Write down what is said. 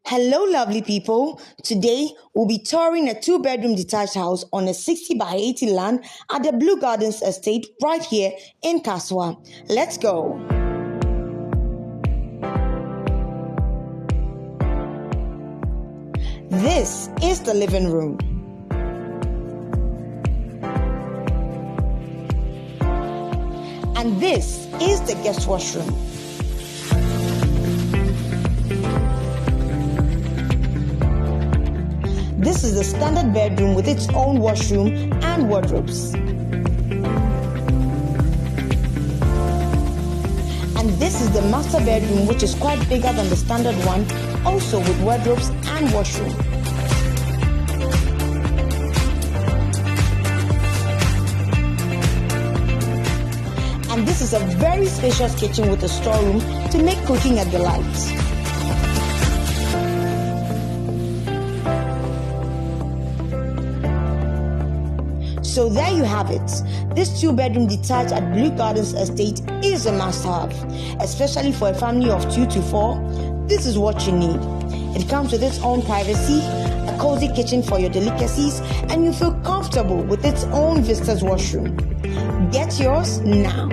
Hello, lovely people. Today, we'll be touring a two-bedroom detached house on a 60 by 80 land at the Blue Gardens estate right here in Kaswa. Let's go. This is the living room. And this is the guest washroom. This is the standard bedroom with its own washroom and wardrobes. And this is the master bedroom, which is quite bigger than the standard one, also with wardrobes and washroom. And this is a very spacious kitchen with a storeroom to make cooking a delight. So there you have it. This two-bedroom detached at Blue Gardens estate is a must-have, especially for a family of 2 to 4. This is what you need. It comes with its own privacy, a cozy kitchen for your delicacies, and you feel comfortable with its own visitors washroom. Get yours now.